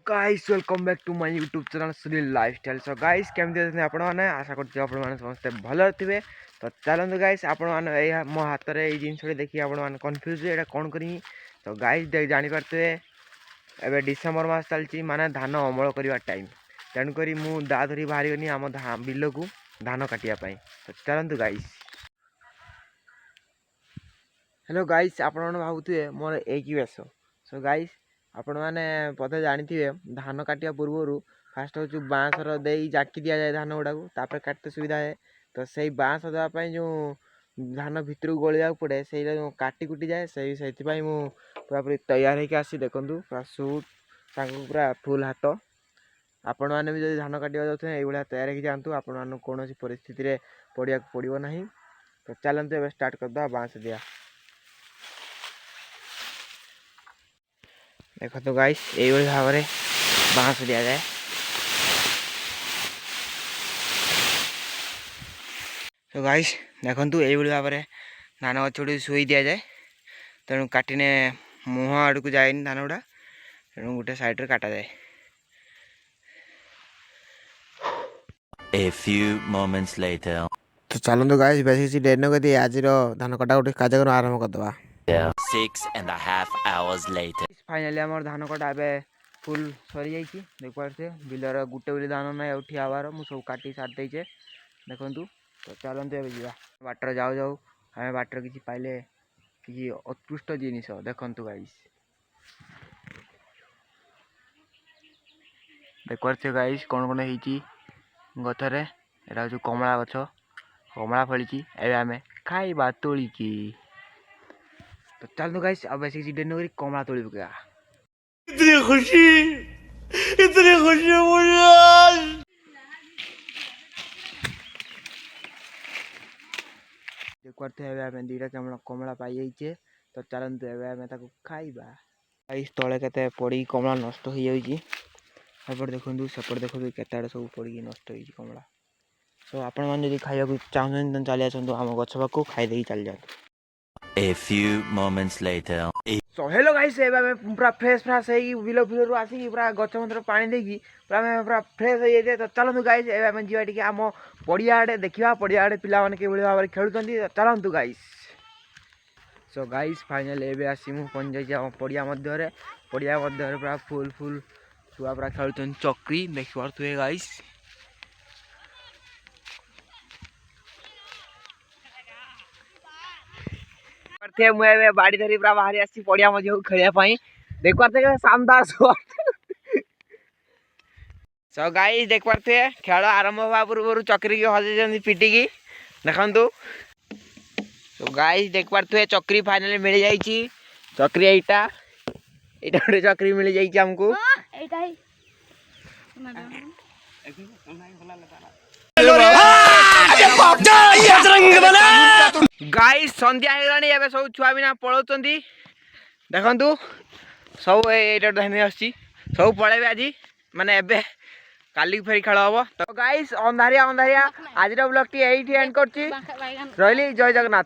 Guys welcome back to my YouTube channel Shri lifestyle. So guys केमती अच्छे आपण मैंने आशा करते आपण मैंने समस्ते भल थे। तो चलते गाइस आपण मैंने मो हाथ में ये जिन देखिए आपण मैंने कन्फ्यूज ये कौन करी। तो गाइस जानीपारे एवं डिसेम्बर मास चलती माने धान अमल करवा टाइम तेणुक मुझे दा धरी बाहरी गनी आम बिल को धान काटापी। तो चलते गाइस। हेलो गाइस आपण भावुए मोर एक बेस। सो गाइस आपण मैंने पता जानी धान काटिया पूर्वर फास्ट हूँ बाँसर दे जाकी दि जाए धान गुड़ा को काटते सुविधा है। तो सही बाँस देवाई जो धान भितर को गलिया पड़े से काटी कुटी जाए से पूरा पूरी तैयार होकर आसी देखूँ पूरा सुट पूरा फुल हाथ। आपण मैंने भी जो धान काटा जाते ये तैयार हो जातु आपण कौन परिस्थिति पड़ा पड़ो ना। तो चलते ए स्टार्ट करदे बाँस दिया। देख तो गाइस यही भाव में बाँस दि जाए। तो गाइस देखु यही भाव में धान गछ गुड़ी शुई दि जाए तेणु काटिने मुह आड़ को जाए धान गुड़ा तेणु गोटे साइड रे काटा जाए। A few moments later. तो चलते गाइस बेसी डेरी न कर आज धान कटा गोटे कार्यक्रम आरंभ करदे। 6.5 hours later. फाइनाली आम धान कटा ए फुल सरी जाइए देख पारे बिलर गोटे बिल धान ना उठी आवार मुझे सब काटी सारी देचे देखु। तो चलते ए जा बाटर जाऊ जाऊ आम बाटर किसी पाइले कि उत्कृष्ट जिनिस देखु गाइस। देख पारे गाइस कौन कौन होती गथरे एटा हूँ कमला गछ कमला फली एवं खाइबा तोलिकी। तो चलते गाइस अब बेस किसी डेरी न कमला तोड़ पका। इतनी खुशी मुझे देख पारे दीटा कमला पाई जाइए। तो चलते एवं खाइबा। गाइस तले के पड़ी कमला नष्ट हो जाए देखु सेपटे देखो केते सब पड़ी नष्ट हो कमला। सो आपण मैंने खाया चाहते चली आसतु आम गछ पाक खाईदे चल जातु। A few moments later. So hello guys पूरा फ्रेश फ्राश हो बिल फिल आसिक पूरा गच मंत्र पानी देकी पूरा फ्रेश हो जाए। तो चलतु गाइस एवं जी आम पड़िया आड़े देखा पड़िया आड़े पिला कि भाव में खेलुं। चलतु गाइस। सो गाइस फाइनल एवं आसी मुझे पहुँच जाइए पड़िया मध्य पूरा फुल फुल छुआ पूरा खेलुं चक्री देख पारे गाइस। मुझे बाड़ी धरी पूरा बाहरी आसी पड़िया मझे खेलने देख पारे शानदार सो गाइस देख पारे खेल आरंभ हवा पूर्व चक्री की हजे पिटिकी देखु। तो गाइस देख पारे चक्री फाइनली मिल जाइए चक्री यहाँ गोटे चक्री मिल जाइए आमको। गाइस संध्या होगा सब छुआ बिना पलाउं देखु सब ये सब पलैबे आज माने एबे काली फेरी खेल हम। तो गाइस अंधारिया आज ब्लॉग टी एंड कर रही। जय जगन्नाथ।